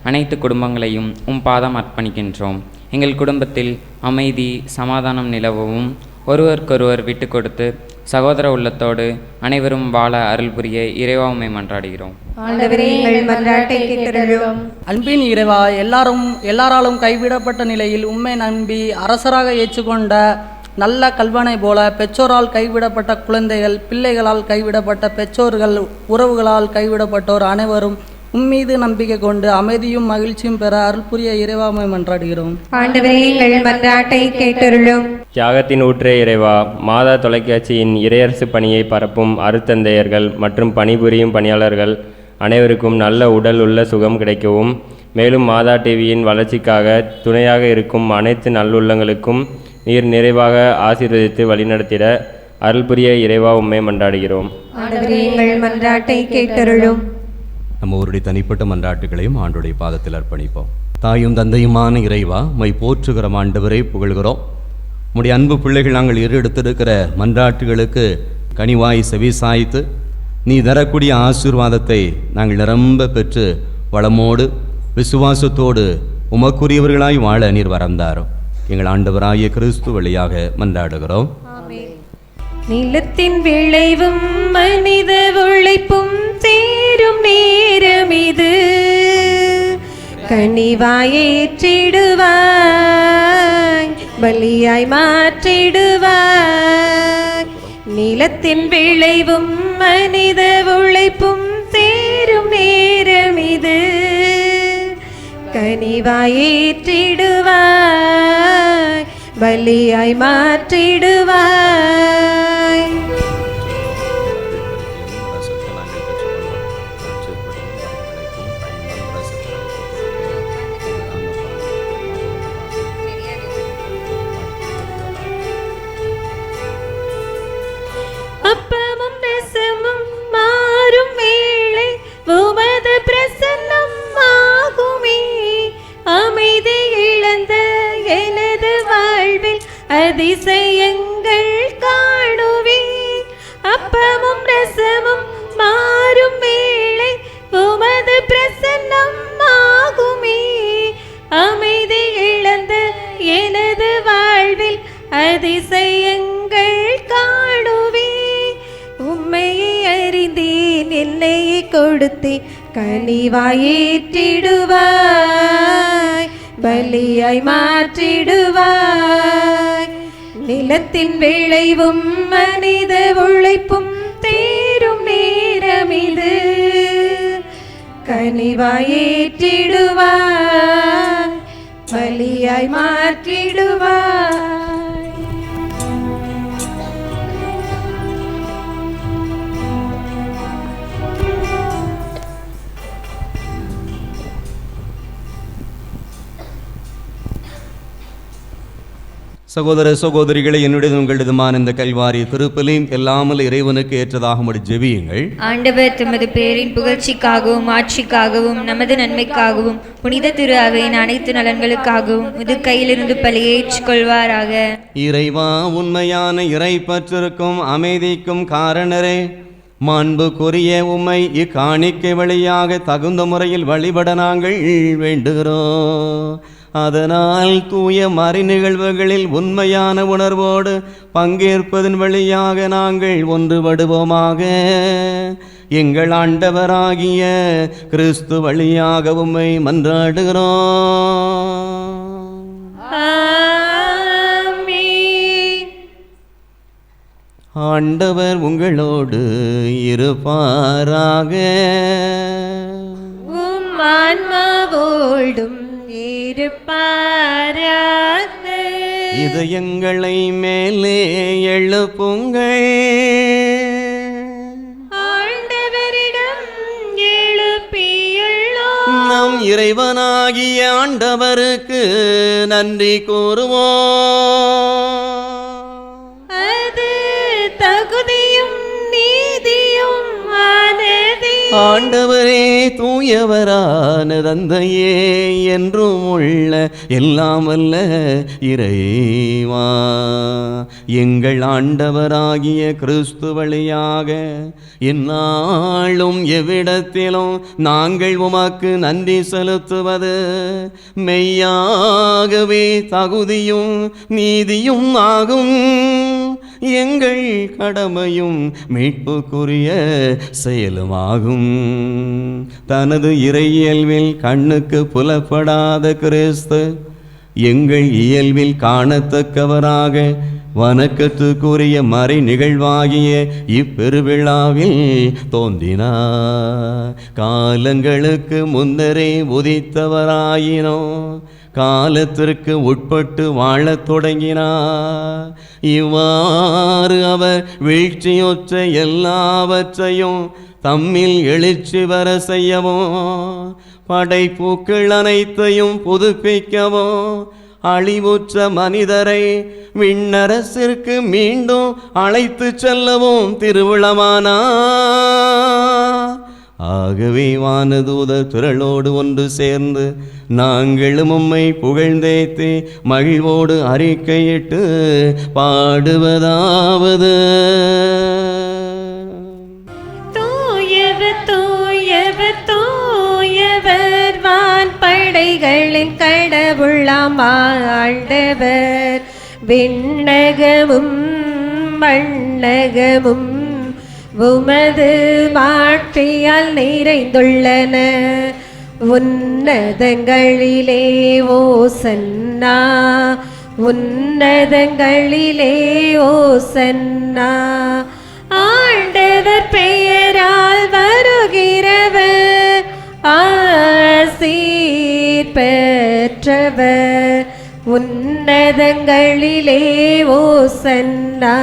அனைத்து குடும்பங்களையும் பாதம் அர்ப்பணிக்கின்றோம். எங்கள் குடும்பத்தில் அமைதி சமாதானம் நிலவவும், ஒருவருக்கொருவர் விட்டு கொடுத்து சகோதர உள்ளத்தோடு அனைவரும் வாழ அருள் புரிய இறைவா உம்மை மன்றாடுகிறோம். ஆண்டவரே, எங்கள் மன்றாட்டை கேட்டருளும். அன்பின் இறைவா, எல்லாராலும் கைவிடப்பட்ட நிலையில் உம்மை நம்பி அரசராக ஏற்றுக்கொண்ட நல்ல கல்வனை போல பெற்றோரால் கைவிடப்பட்ட குழந்தைகள், பிள்ளைகளால் கைவிடப்பட்ட பெற்றோர்கள், உறவுகளால் கைவிடப்பட்டோர் அனைவரும் உம்மீது நம்பிக்கை கொண்டு அமைதியும் மகிழ்ச்சியும் பெற அருள் புரிய இறைவா உம்மை மன்றாடுகிறோம். ஆண்டவரே, எங்கள் மன்றாட்டை கேட்டருளும். தியாகத்தின் ஊற்றே இறைவா, மாதா தொலைக்காட்சியின் இறையரசு பணியை பரப்பும் அருத்தந்தையர்கள் மற்றும் பணிபுரியும் பணியாளர்கள் அனைவருக்கும் நல்ல உடல் உள்ள சுகம் கிடைக்கவும், மேலும் மாதா டிவியின் வளர்ச்சிக்காக துணையாக இருக்கும் அனைத்து நல்லுள்ளங்களுக்கும் நீர் நிறைவாக ஆசீர்வதித்து வழிநடத்திட அருள் புரிய இறைவா உம்மை மன்றாடுகிறோம். ஆண்டவரே, எங்கள் மன்றாட்டை கேட்டருளும். நம்ம ஒருடைய தனிப்பட்ட மன்றாட்டுகளையும் ஆண்டுடைய பாதத்தில் அர்ப்பணிப்போம். தாயும் தந்தையுமான இறைவா, மை போற்றுகிறோம் ஆண்டவரை, புகழ்கிறோம். உம்முடைய அன்பு பிள்ளைகள் நாங்கள் எடுத்திருக்கிற மன்றாட்டுகளுக்கு கனிவாய் செவி சாய்த்து நீ தரக்கூடிய ஆசீர்வாதத்தை நாங்கள் நிரம்ப பெற்று வளமோடு விசுவாசத்தோடு உமக்குரியவர்களாய் வாழ நீர் வரந்தாரோம். எங்கள் ஆண்டவராகிய கிறிஸ்து வழியாக மன்றாடுகிறோம். நிலத்தின் விளைவும் மனித உழைப்பும் சேரும் நேரம் இது, கனிவாயேற்றிடுவாய், பலியாய் மாற்றிடுவாய். நிலத்தின் விளைவும் மனித உழைப்பும் சேரும் நேரம் இது, கனிவாயேற்றிடுவாய், பலியாய் மாற்றிடுவாய். அப்பமும் ரசமும் மாறும் வேளை உமது பிரசன்னம் ஆகுமே, அமைதி இழந்த எனது வாழ்வில் அதிசயங்கள் காணுவே. அப்பமும் ரசமும் மாறும் வேளை உமது பிரசன்னம் ஆகுமே, அமைதி இழந்த எனது வாழ்வில் அதிசயங்கள் காணுவே. உம்மையை அறிந்தேன், என்னை கொடுத்தேன், கனிவாயேற்றிடுவாய், பலியாய் மாற்றிடுவாய். நிலத்தின் விளைவும் மனித உழைப்பும் தேரும் நேரம் இது, கனிவாயேற்றிடுவாய், பலியாய் மாற்றிடுவாய். சகோதர சகோதரிகளை, என்னுடைய உங்களதுமான இந்த கல்வாரி திருப்பலியும் எல்லாமல் இறைவனுக்கு ஏற்றதாக ஜெபியுங்கள். ஆண்டவர் தமது பேரின் புகழ்ச்சிக்காகவும் ஆட்சிக்காகவும் நமது நன்மைக்காகவும் புனித திரு அவையின் அனைத்து நலன்களுக்காகவும் முது கையிலிருந்து பலியை ஏற்றுக்கொள்வாராக. இறைவா, உண்மையான இறை பற்றிருக்கும் அமைதிக்கும் காரணரே, மாண்புக்குரிய உம்மை இக்காணிக்கை வழியாக தகுந்த முறையில் வழிபட நாங்கள் வேண்டுகிறோம். அதனால் தூய மறை நிகழ்வுகளில் உண்மையான உணர்வோடு பங்கேற்பதன் வழியாக நாங்கள் ஒன்றுபடுவோமாக. எங்கள் ஆண்டவராகிய கிறிஸ்து வழியாக உம்மை மன்றாடுகிறோம். ஆண்டவர் உங்களோடு இருப்பாராக. ஆன்மாவோடும் இருப்பாராக. இதயங்களை மேலே எழுப்புங்கள். ஆண்டவரிடம் எழுப்பியுள்ளோம். நம் இறைவனாகிய ஆண்டவருக்கு நன்றி கூறுவோம். அது தகுதியும் நீதியும் ஆனதே. ஆண்டவரே தூயவரான தந்தையே என்றும் உள்ள எல்லாம் வல்ல இறைவா, எங்கள் ஆண்டவராகிய கிறிஸ்து வழியாக எந்நாளும் எவ்விடத்திலும் நாங்கள் உமக்கு நன்றி செலுத்துவது மெய்யாகவே தகுதியும் நீதியும் ஆகும். எங்கள் கடமையும் மீட்புக்குரிய செயலுமாகும். தனது இறையியல்பில் கண்ணுக்கு புலப்படாத கிறிஸ்து எங்கள் இயல்பில் காணத்தக்கவராக வணக்கத்துக்குரிய மறை நிகழ்வாகிய இப்பெருவிழாவில் தோன்றினார். காலங்களுக்கு முன்னரே உதித்தவராயினோ காலத்திற்கு உட்பட்டு வாழத் தொடங்கினார். இவ்வாறு அவர் வீழ்ச்சியுற்ற எல்லாவற்றையும் தம்மில் எழுச்சி வர செய்யவும், படைப்புக்கள் அனைத்தையும் புதுப்பிக்கவும், அழிவுற்ற மனிதரை விண்ணரசிற்கு மீண்டும் அழைத்து செல்லவும் திருவிழமானார். ஆகவே வானதூதர் திரளோடு ஒன்று சேர்ந்து நாங்களும் உம்மை புகழ்ந்தேத்தி மகிழ்வோடு அறிக்கையிட்டு பாடுவதாவது: தூயவர் தூயவர் தூயவர் வான் படைகளின் கடவுளாம் ஆண்டவர், விண்ணகமும் மண்ணகமும் உமது மாட்சியால் நிறைந்துள்ளன. உன்னதங்களிலே ஓசன்னா, உன்னதங்களிலே ஓசன்னா. ஆண்டவர் பெயரால் வருகிறவர் ஆசீர் பெற்றவர். உன்னதங்களிலே ஓசன்னா,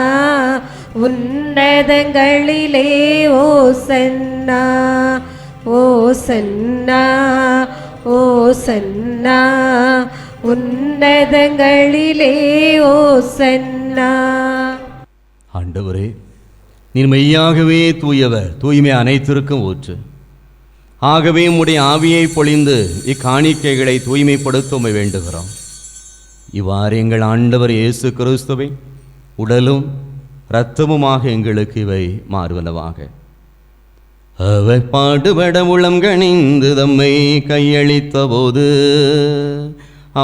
உன்னதங்களிலே ஓசன்னா, ஓசன்னா, ஓசன்னா. உன்னதங்களிலே ஓசன்னா. ஆண்டவரே, நீர் மெய்யாகவே தூயவர், தூய்மை அனைத்திற்கும் ஊற்று. ஆகவே உம்முடைய ஆவியை பொழிந்து இக்காணிக்கைகளை தூய்மைப்படுத்த வேண்டுகிறோம். இவ்வாறு எங்கள் ஆண்டவர் இயேசு கிறிஸ்துவை உடலும் இரத்தமுமாக எங்களுக்கு இவை மாறுவனவாக. அவர் பாடுபட உளம் கணிந்து தம்மை கையளித்த போது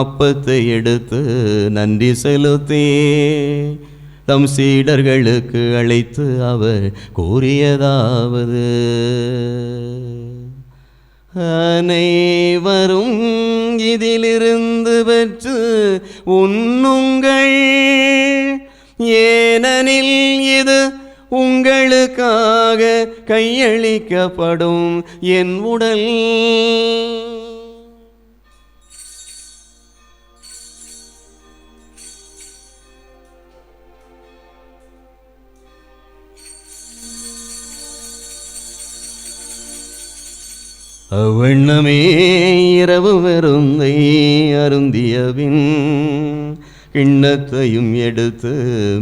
அப்பத்தை எடுத்து நன்றி செலுத்தி தம் சீடர்களுக்கு அழைத்து அவர் கூறியதாவது: அனைவரும் இதிலிருந்து பெற்று உண்ணுங்கள், ஏனெனில் இது உங்களுக்காக கையளிக்கப்படும் என் உடல். அவ்வண்ணமே இரவு வெறுந்தை அருந்தியபின் கிண்ணத்தையும் எடுத்து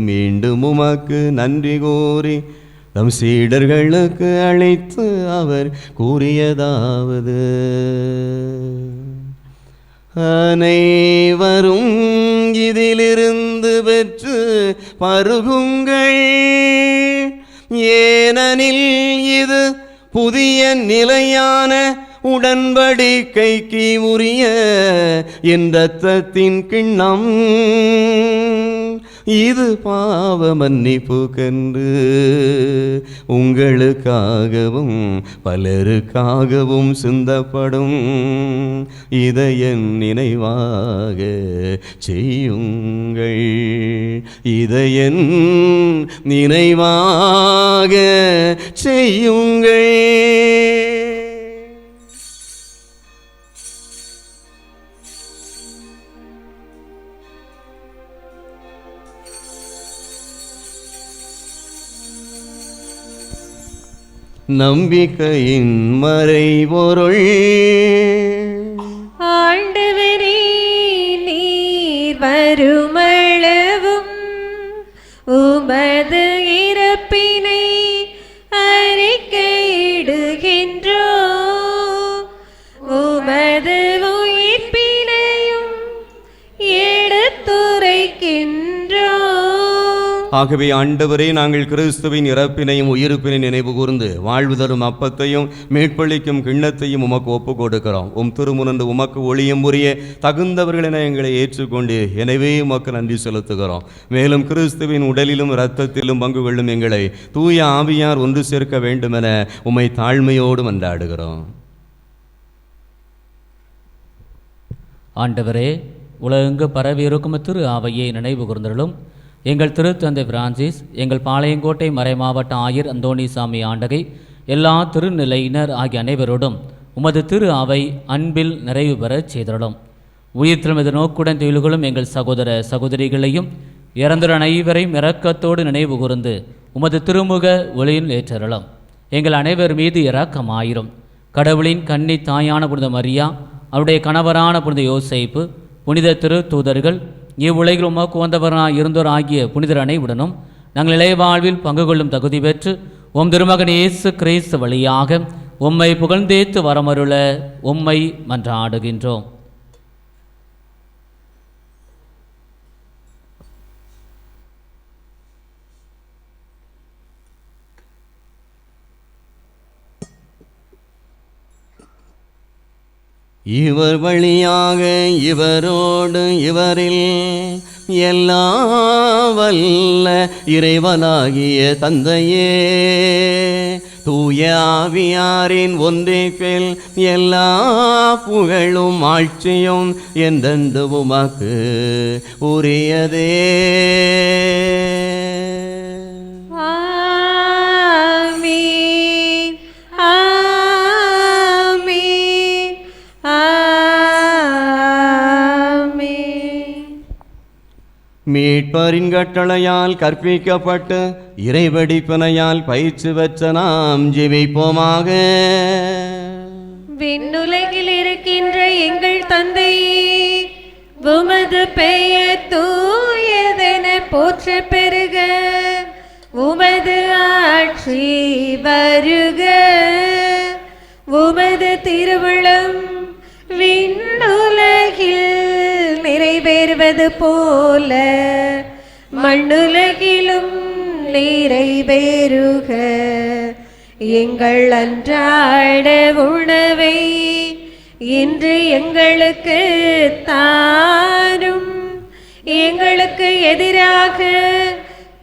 மீண்டும் உமக்கு நன்றி கூறி தம் சீடர்களுக்கு அழைத்து அவர் கூறியதாவது: அனைவரும் இதிலிருந்து பெற்று பருகுங்கள், ஏனெனில் இது புதிய நிலையான உடன்படிக்கைக்கு உரிய என் இரத்தத்தின் கிண்ணம். இது பாவ மன்னிப்புக்கென்று உங்களுக்காகவும் பலருக்காகவும் சிந்தப்படும். இதை என் நினைவாக செய்யுங்கள், இதை என் நினைவாக செய்யுங்கள். நம்பிக்கையின் மறைபொருள். ஆண்டவரே, நீர் வருமளவும் உமது இறப்பினை அறிக்கையிடுகின்றோம். ஆகவே ஆண்டவரே, நாங்கள் கிறிஸ்துவின் இறப்பினையும் உயிர்ப்பினை நினைவு கூர்ந்து வாழ்வு தரும் அப்பத்தையும் மீட்பளிக்கும் கிண்ணத்தையும் உமக்கு ஒப்புக் கொடுக்கிறோம். திருமுனந்து உமக்கு ஒளியம் புரிய தகுந்தவர்களென எங்களை ஏற்றுக்கொண்டு எனவே உமக்கு நன்றி செலுத்துகிறோம். மேலும் கிறிஸ்துவின் உடலிலும் இரத்தத்திலும் பங்கு கொள்ளும் எங்களை தூய ஆவியார் ஒன்று சேர்க்க வேண்டுமென உம்மை தாழ்மையோடு மன்றாடுகிறோம். ஆண்டவரே, உலகெங்கு பரவி இருக்கும் திரு ஆவையை நினைவு கூர்ந்தருளும். எங்கள் திருத்தந்தை பிரான்சிஸ், எங்கள் பாளையங்கோட்டை மறைமாவட்ட ஆயர் அந்தோணிசாமி ஆண்டகை, எல்லா திருநிலையினர் ஆகிய அனைவரோடும் உமது திரு அவை அன்பில் நிறைவு பெறச் செய்தருளும். உயிர்த்தெழும் இது நோக்குடன் தொழில்களும் எங்கள் சகோதர சகோதரிகளையும் இறந்துள்ள அனைவரையும் இரக்கத்தோடு நினைவு கூர்ந்து உமது திருமுக ஒளியில் ஏற்றருளும். எங்கள் அனைவர் மீது இரக்கமாயிரும். கடவுளின் கன்னி தாயான புனித மரியா, அவருடைய கணவரான புனித யோசேப்பு, புனித திரு தூதர்கள், இவ்வுலகில் உமக்கு வந்தவராக இருந்தோர் ஆகிய புனிதர் அனைவருடனும் நாங்கள் இளைவாழ்வில் பங்கு கொள்ளும் தகுதி பெற்று உம் திருமகன் இயேசு கிறிஸ்து வழியாக உம்மை புகழ்ந்தேத்து வரமருள உம்மை மன்றாடுகின்றோம். இவர் வழியாக இவரோடு இவரில் எல்லாம் வல்ல இறைவனாகிய தந்தையே, தூய ஆவியாரின் ஒன்றிப்பில் எல்லா புகழும் ஆட்சியும் என்றென்று உமக்கு உரியதே. மீட்பரின் கட்டளையால் கற்பிக்கப்பட்டு இறைவடிப்பனையால் பயிற்சி பெற்ற நாம் ஜெபிப்போமாக. விண்ணுலகில் இருக்கின்ற எங்கள் தந்தையே, உமது பெயர் தூயதென போற்ற பெருக, உமது ஆட்சி வருக, உமது திருவுளம் விண்ணுலகில் நிறைவேறுவது போல மண்ணுலகிலும் நிறைவேறுக. எங்கள் அன்றாட உணவை இன்று எங்களுக்கு தாரும். எங்களுக்கு எதிராக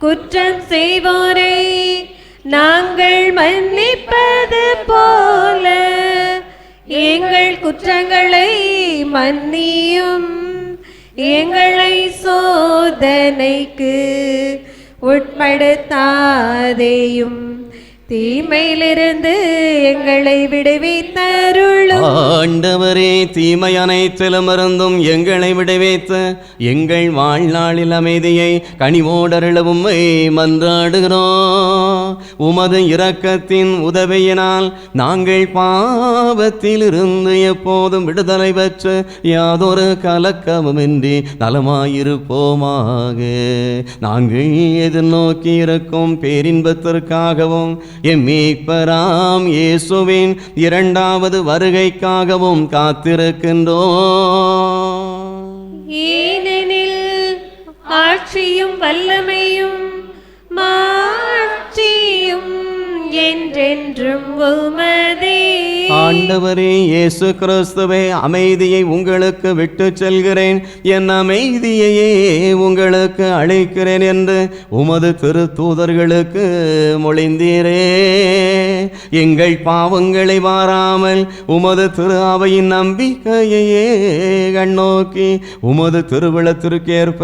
குற்றம் செய்வோரை நாங்கள் மன்னிப்பது போல எங்கள் குற்றங்களை மன்னியும். எங்களை சோதனைக்கு உட்படுத்தாதேயும், தீமையிலிருந்து எங்களை விடுவித்தருளும். ஆண்டவரே, தீமை அனைத்திலும் இருந்தும் எங்களை விடுவித்து எங்கள் வாழ்நாளில் அமைதியை கனிவோடருளவும் மன்றாடுகிறோம். உமது இரக்கத்தின் உதவியினால் நாங்கள் பாவத்திலிருந்து எப்போதும் விடுதலை பெற்று யாதொரு கலக்கமுமின்றி நலமாயிருப்போமாக. நாங்கள் எதிர்நோக்கி இருக்கும் பேரின்பத்திற்காகவும் எம் மீட்பராம் இயேசுவின் இரண்டாவது வருகைக்காகவும் காத்திருக்கின்றோம். ஏனெனில் ஆட்சியும் வல்லமையும் மாட்சியும் என்றென்றும் உமதே. ஆண்டவரே இயேசு கிறிஸ்துவே, அமைதியை உங்களுக்கு விட்டு செல்கிறேன், என் அமைதியையே உங்களுக்கு அளிக்கிறேன் என்று உமது திருத்தூதர்களுக்கு மொழிந்தீரே. எங்கள் பாவங்களை வாராமல் உமது திரு அவையின் நம்பிக்கையையே கண்ணோக்கி உமது திருவிழத்திற்கேற்ப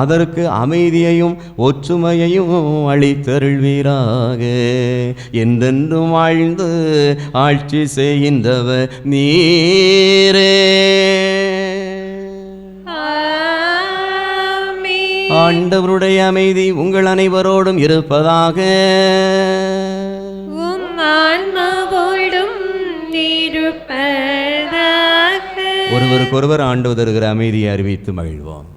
அதற்கு அமைதியையும் ஒற்றுமையையும் அளித்தருள்வீராக. என்றென்றும் வாழ்ந்து ஆட்சி செய்கின்றவர் நீரே. ஆண்டவருடைய அமைதி உங்கள் அனைவரோடும் இருப்பதாக. ஒருவருக்கொருவர் ஆண்டவர் தருகிற அமைதியை அறிவித்து மகிழ்வோம்.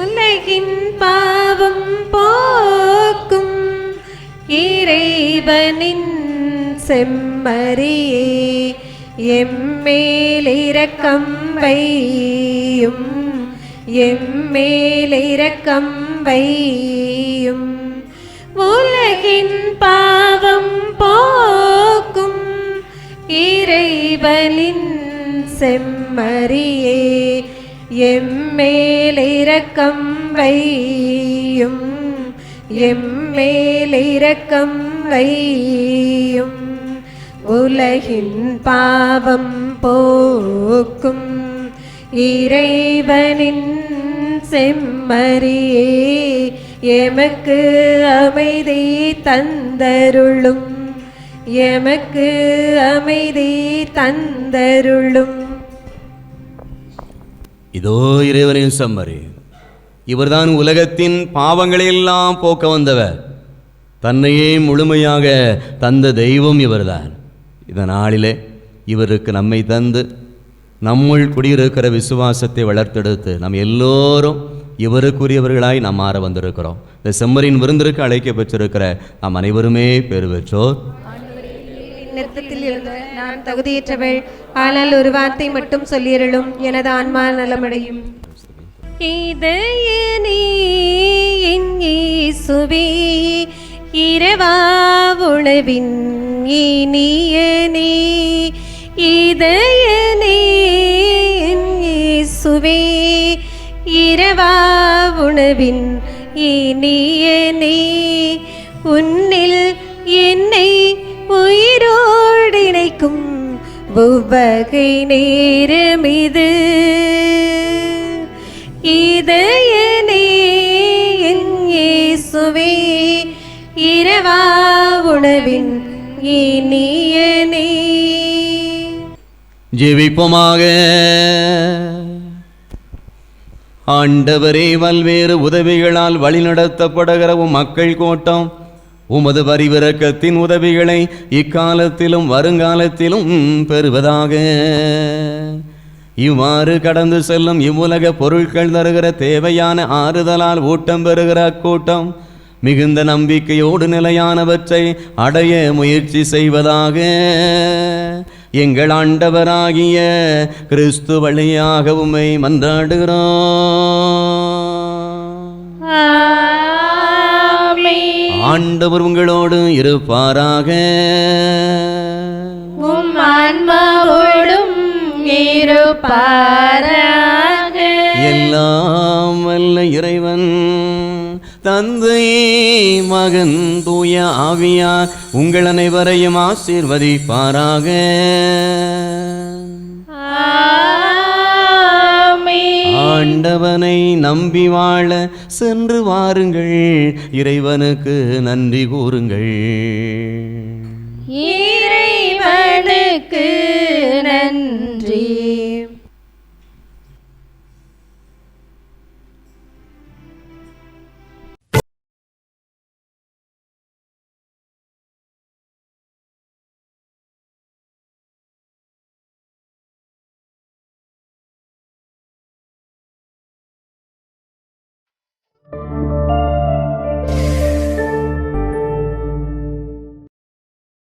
உலகின் பாவம் போக்கும் இறைவனின் செம்மறியே, எம்மேல் இரக்கம் வையும், எம்மேல் இரக்கம் வையும். உலகின் பாவம் போக்கும் இறைவனின் செம்மறியே, எம்மேல் இரக்கம் வையும், எம்மேல் இரக்கம் வையும். உலகின் பாவம் போக்கும் இறைவனின் செம்மறியே, எமக்கு அமைதி தந்தருளும், எமக்கு அமைதி தந்தருளும். இதோ இறைவனின் செம்மறி, இவர்தான் உலகத்தின் பாவங்களையெல்லாம் போக்க வந்தவர். தன்னையே முழுமையாக தந்த தெய்வம் இவர்தான். இந்த நாளிலே இவருக்கு நம்மை தந்து நம்முள் குடியிருக்கிற விசுவாசத்தை வளர்த்தெடுத்து நம் எல்லோரும் இவருக்குரியவர்களாய் நாம் மாற வந்திருக்கிறோம். இந்த செம்மறியின் விருந்திற்கு அழைக்க பெற்றிருக்கிற நாம் அனைவருமே பெறு பெற்றோர். நிறுத்தத்தில் இருந்த நான் தகுதியற்றவள், ஆனால் ஒரு வார்த்தை மட்டும் சொல்லியருளும், எனது ஆன்மா நலமடையும். இதயனே என் இயேசுவே, இரவா உணவின் இனியனே, இதயனே என் இயேசுவே, இரவா உணவின் இனியனே, உன்னில் என்னை உயிரோடு இணைக்கும் உவகை நேரம் இது. இதயனே என் இயேசுவே, இரவா உணவின் இனியனே. ஜெபிப்போமாக. ஆண்டவரே, பல்வேறு உதவிகளால் வழிநடத்தப்படுகிற மக்கள் கூட்டம் உமது பரிவிரக்கத்தின் உதவிகளை இக்காலத்திலும் வருங்காலத்திலும் பெறுவதாக. இவ்வாறு கடந்து செல்லும் இவ்வுலக பொருட்கள் தருகிற தேவையான ஆறுதலால் ஊட்டம் பெறுகிற அக்கூட்டம் மிகுந்த நம்பிக்கையோடு நிலையானவற்றை அடைய முயற்சி செய்வதாக. எங்கள் ஆண்டவராகிய கிறிஸ்து வழியாக உம்மை மன்றாடுகிறோம். ஆண்டவர் உங்களோடு இருப்பாராக. உம் ஆன்மாவோடும் இருப்பாராக. எல்லாம் வல்ல இறைவன் தந்தை, மகன், தூய ஆவியார் உங்கள் அனைவரையும் ஆசீர்வதிப்பாராக. ஆண்டவனை நம்பி வாழ சென்று வாருங்கள். இறைவனுக்கு நன்றி கூறுங்கள். இறைவனுக்கு